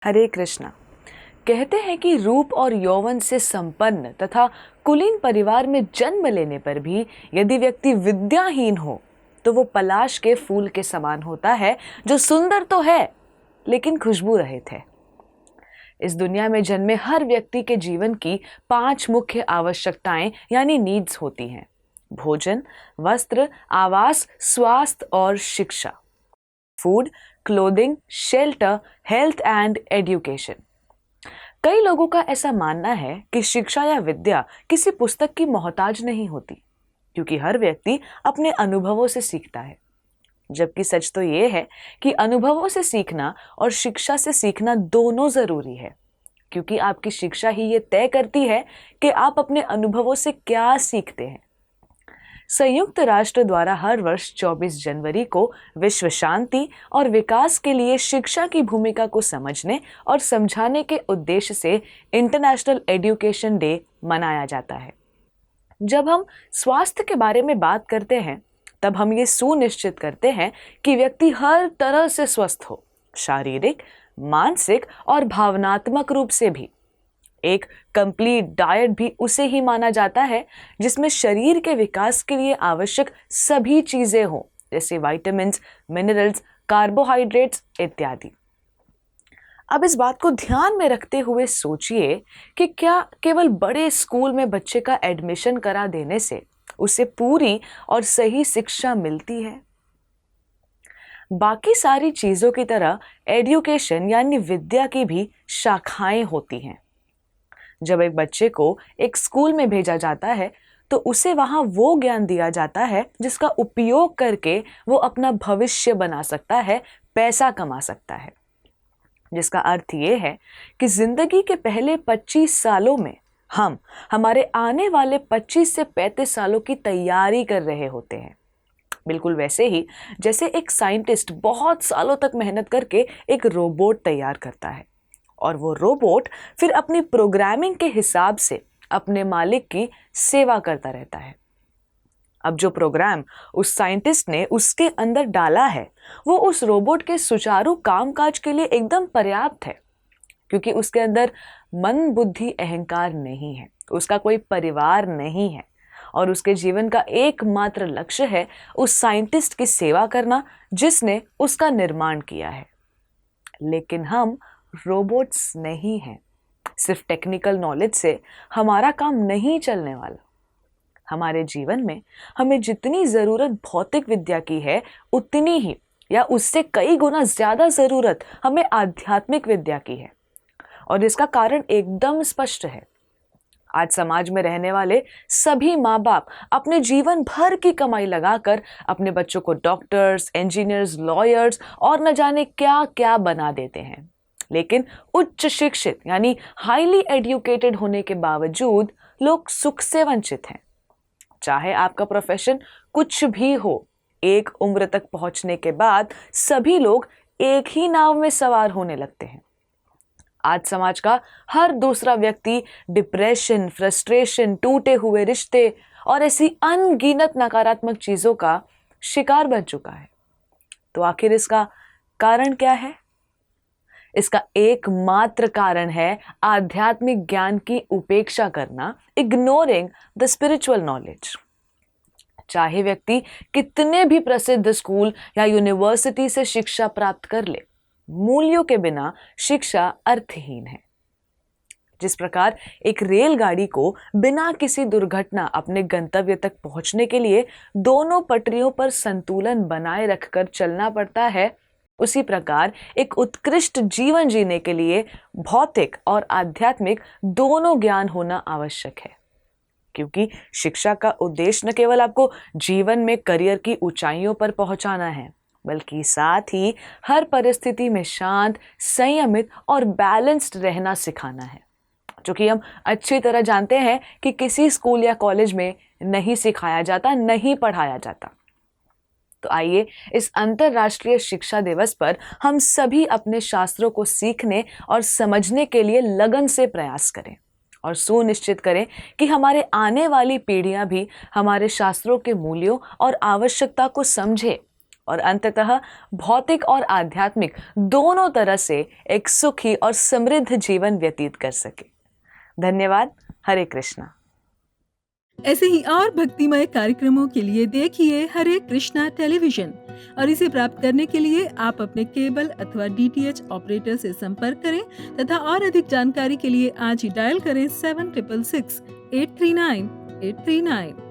हरे कृष्णा। कहते हैं कि रूप और यौवन से संपन्न तथा कुलीन परिवार में जन्म लेने पर भी यदि व्यक्ति विद्याहीन हो तो वो पलाश के फूल के समान होता है, जो सुंदर तो है लेकिन खुशबू रहित है। इस दुनिया में जन्मे हर व्यक्ति के जीवन की 5 मुख्य आवश्यकताएं यानी नीड्स होती हैं: भोजन, वस्त्र, आवास, स्वास्थ्य और शिक्षा। Food, clothing, shelter, health and education. कई लोगों का ऐसा मानना है कि शिक्षा या विद्या किसी पुस्तक की मोहताज नहीं होती, क्योंकि हर व्यक्ति अपने अनुभवों से सीखता है। जबकि सच तो ये है कि अनुभवों से सीखना और शिक्षा से सीखना दोनों जरूरी है, क्योंकि आपकी शिक्षा ही ये तय करती है कि आप अपने अनुभवों से क्या सीखते हैं। संयुक्त राष्ट्र द्वारा हर वर्ष 24 जनवरी को विश्व शांति और विकास के लिए शिक्षा की भूमिका को समझने और समझाने के उद्देश्य से इंटरनेशनल एजुकेशन डे मनाया जाता है। जब हम स्वास्थ्य के बारे में बात करते हैं तब हम ये सुनिश्चित करते हैं कि व्यक्ति हर तरह से स्वस्थ हो, शारीरिक, मानसिक और भावनात्मक रूप से भी। एक कंप्लीट डाइट भी उसे ही माना जाता है जिसमें शरीर के विकास के लिए आवश्यक सभी चीजें हों, जैसे विटामिन्स, मिनरल्स, कार्बोहाइड्रेट्स इत्यादि। अब इस बात को ध्यान में रखते हुए सोचिए कि क्या केवल बड़े स्कूल में बच्चे का एडमिशन करा देने से उसे पूरी और सही शिक्षा मिलती है? बाकी सारी चीजों की तरह एजुकेशन यानी विद्या की भी शाखाएं होती हैं। जब एक बच्चे को एक स्कूल में भेजा जाता है तो उसे वहां वो ज्ञान दिया जाता है जिसका उपयोग करके वो अपना भविष्य बना सकता है, पैसा कमा सकता है। जिसका अर्थ ये है कि जिंदगी के पहले 25 सालों में हम हमारे आने वाले 25 से 35 सालों की तैयारी कर रहे होते हैं। बिल्कुल वैसे ही जैसे एक साइंटिस्ट बहुत सालों तक मेहनत करके एक रोबोट तैयार करता है और वो रोबोट फिर अपनी प्रोग्रामिंग के हिसाब से अपने मालिक की सेवा करता रहता है। अब जो प्रोग्राम उस साइंटिस्ट ने उसके अंदर डाला है वो उस रोबोट के सुचारू कामकाज के लिए एकदम पर्याप्त है, क्योंकि उसके अंदर मन, बुद्धि, अहंकार नहीं है, उसका कोई परिवार नहीं है और उसके जीवन का एकमात्र लक्ष्य है उस साइंटिस्ट की सेवा करना जिसने उसका निर्माण किया है। लेकिन हम रोबोट्स नहीं हैं। सिर्फ टेक्निकल नॉलेज से हमारा काम नहीं चलने वाला। हमारे जीवन में हमें जितनी जरूरत भौतिक विद्या की है उतनी ही या उससे कई गुना ज्यादा जरूरत हमें आध्यात्मिक विद्या की है। और इसका कारण एकदम स्पष्ट है। आज समाज में रहने वाले सभी माँ बाप अपने जीवन भर की कमाई लगाकर अपने बच्चों को डॉक्टर्स, इंजीनियर्स, लॉयर्स और न जाने क्या क्या बना देते हैं। लेकिन उच्च शिक्षित यानी हाईली एजुकेटेड होने के बावजूद लोग सुख से वंचित हैं। चाहे आपका प्रोफेशन कुछ भी हो, एक उम्र तक पहुंचने के बाद सभी लोग एक ही नाव में सवार होने लगते हैं। आज समाज का हर दूसरा व्यक्ति डिप्रेशन, फ्रस्ट्रेशन, टूटे हुए रिश्ते और ऐसी अनगिनत नकारात्मक चीजों का शिकार बन चुका है। तो आखिर इसका कारण क्या है? इसका एकमात्र कारण है आध्यात्मिक ज्ञान की उपेक्षा करना, इग्नोरिंग द स्पिरिचुअल नॉलेज। चाहे व्यक्ति कितने भी प्रसिद्ध स्कूल या यूनिवर्सिटी से शिक्षा प्राप्त कर ले, मूल्यों के बिना शिक्षा अर्थहीन है। जिस प्रकार एक रेलगाड़ी को बिना किसी दुर्घटना अपने गंतव्य तक पहुंचने के लिए दोनों पटरियों पर संतुलन बनाए रखकर चलना पड़ता है, उसी प्रकार एक उत्कृष्ट जीवन जीने के लिए भौतिक और आध्यात्मिक दोनों ज्ञान होना आवश्यक है। क्योंकि शिक्षा का उद्देश्य न केवल आपको जीवन में करियर की ऊंचाइयों पर पहुंचाना है, बल्कि साथ ही हर परिस्थिति में शांत, संयमित और बैलेंस्ड रहना सिखाना है, जो कि हम अच्छी तरह जानते हैं कि किसी स्कूल या कॉलेज में नहीं सिखाया जाता, नहीं पढ़ाया जाता। तो आइए इस अंतर्राष्ट्रीय शिक्षा दिवस पर हम सभी अपने शास्त्रों को सीखने और समझने के लिए लगन से प्रयास करें और सुनिश्चित करें कि हमारे आने वाली पीढ़ियां भी हमारे शास्त्रों के मूल्यों और आवश्यकता को समझे और अंततः भौतिक और आध्यात्मिक दोनों तरह से एक सुखी और समृद्ध जीवन व्यतीत कर सके। धन्यवाद। हरे कृष्णा। ऐसे ही और भक्तिमय कार्यक्रमों के लिए देखिए हरे कृष्णा टेलीविजन और इसे प्राप्त करने के लिए आप अपने केबल अथवा DTH ऑपरेटर से संपर्क करें तथा और अधिक जानकारी के लिए आज ही डायल करें 7666 839 839।